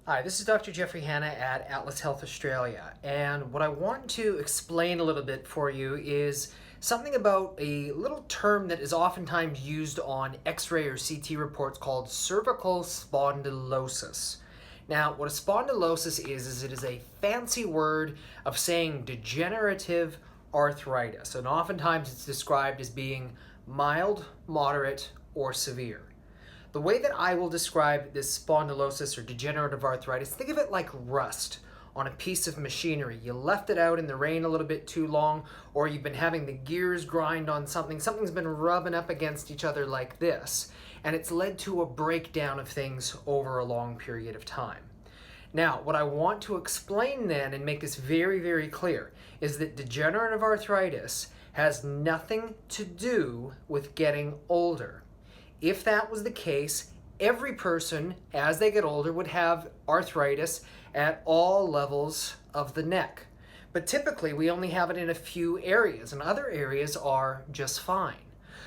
Hi, this is Dr. Jeffrey Hanna at Atlas Health Australia, and what I want to explain a little bit for you is something about a little term that is oftentimes used on X-ray or CT reports called cervical spondylosis. Now, what a spondylosis is it is a fancy word of saying degenerative arthritis, and oftentimes it's described as being mild, moderate, or severe. The way that I will describe this spondylosis or degenerative arthritis, think of it like rust on a piece of machinery. You left it out in the rain a little bit too long, or you've been having the gears grind on something. Something's been rubbing up against each other like this, and it's led to a breakdown of things over a long period of time. Now, what I want to explain then and make this very, very clear is that degenerative arthritis has nothing to do with getting older. If that was the case, every person as they get older would have arthritis at all levels of the neck. But typically we only have it in a few areas, and other areas are just fine.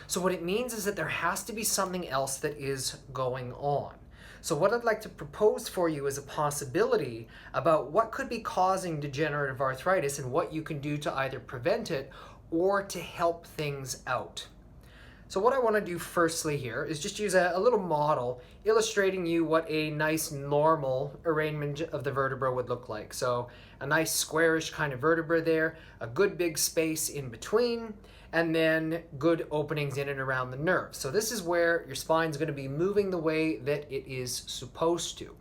So what it means is that there has to be something else that is going on. So what I'd like to propose for you is a possibility about what could be causing degenerative arthritis and what you can do to either prevent it or to help things out. So what I want to do firstly here is just use a little model illustrating you what a nice normal arrangement of the vertebra would look like. So a nice squarish kind of vertebra there, a good big space in between, and then good openings in and around the nerves. So this is where your spine is going to be moving the way that it is supposed to.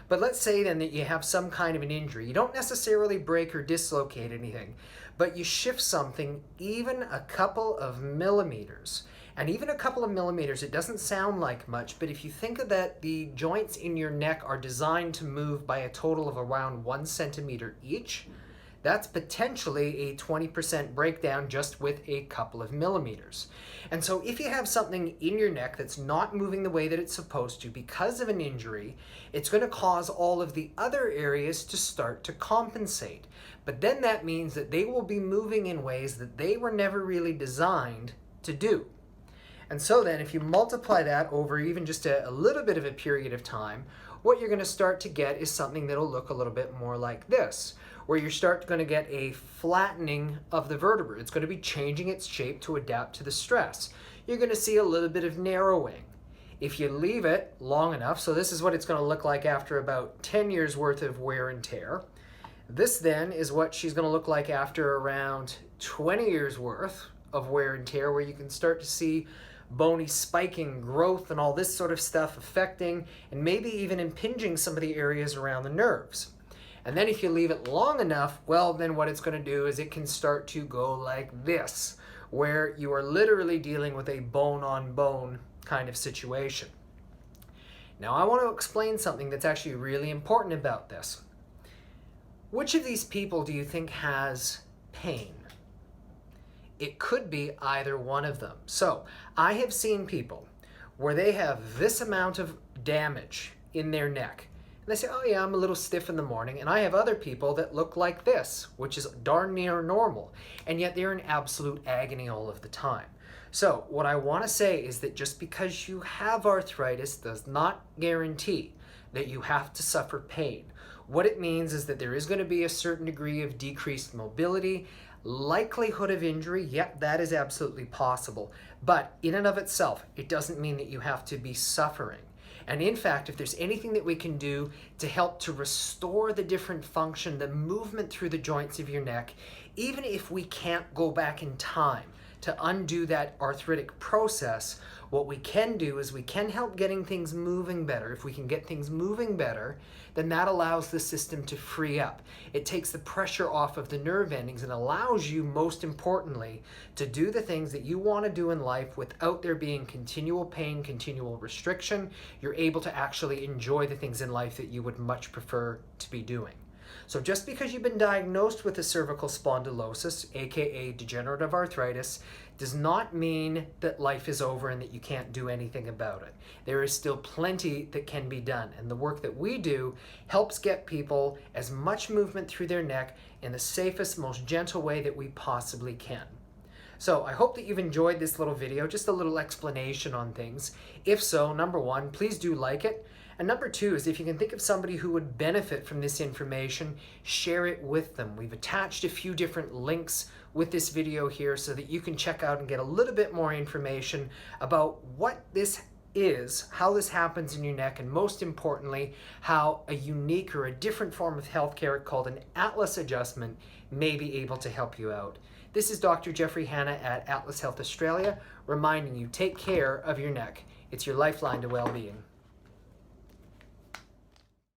But let's say then that you have some kind of an injury. You don't necessarily break or dislocate anything, but you shift something even a couple of millimeters. And even a couple of millimeters, it doesn't sound like much, but if you think of that, the joints in your neck are designed to move by a total of around 1 centimeter each. That's potentially a 20% breakdown just with a couple of millimeters. And so if you have something in your neck that's not moving the way that it's supposed to because of an injury, it's going to cause all of the other areas to start to compensate. But then that means that they will be moving in ways that they were never really designed to do. And so then if you multiply that over even just a little bit of a period of time, what you're going to start to get is something that'll look a little bit more like this, where you're going to get a flattening of the vertebra. It's going to be changing its shape to adapt to the stress. You're going to see a little bit of narrowing. If you leave it long enough, so this is what it's going to look like after about 10 years worth of wear and tear. This then is what she's going to look like after around 20 years worth of wear and tear, where you can start to see bony spiking growth and all this sort of stuff affecting and maybe even impinging some of the areas around the nerves. And then if you leave it long enough, well, then what it's going to do is it can start to go like this, where you are literally dealing with a bone-on-bone kind of situation. Now, I want to explain something that's actually really important about this. Which of these people do you think has pain? It could be either one of them. So I have seen people where they have this amount of damage in their neck. And they say, oh yeah, I'm a little stiff in the morning. And I have other people that look like this, which is darn near normal. And yet they're in absolute agony all of the time. So what I want to say is that just because you have arthritis does not guarantee that you have to suffer pain. What it means is that there is going to be a certain degree of decreased mobility. Likelihood of injury, yep, that is absolutely possible. But in and of itself, it doesn't mean that you have to be suffering. And in fact, if there's anything that we can do to help to restore the different function, the movement through the joints of your neck, even if we can't go back in time to undo that arthritic process, what we can do is we can help getting things moving better. If we can get things moving better, then that allows the system to free up. It takes the pressure off of the nerve endings and allows you, most importantly, to do the things that you want to do in life without there being continual pain, continual restriction. You're able to actually enjoy the things in life that you would much prefer to be doing. So just because you've been diagnosed with a cervical spondylosis, aka degenerative arthritis, does not mean that life is over and that you can't do anything about it. There is still plenty that can be done, and the work that we do helps get people as much movement through their neck in the safest, most gentle way that we possibly can. So I hope that you've enjoyed this little video, just a little explanation on things. If so, number one, please do like it. And number two is if you can think of somebody who would benefit from this information, share it with them. We've attached a few different links with this video here so that you can check out and get a little bit more information about what this is, how this happens in your neck, and most importantly, how a unique or a different form of healthcare called an Atlas adjustment may be able to help you out. This is Dr. Jeffrey Hanna at Atlas Health Australia, reminding you, take care of your neck. It's your lifeline to well-being.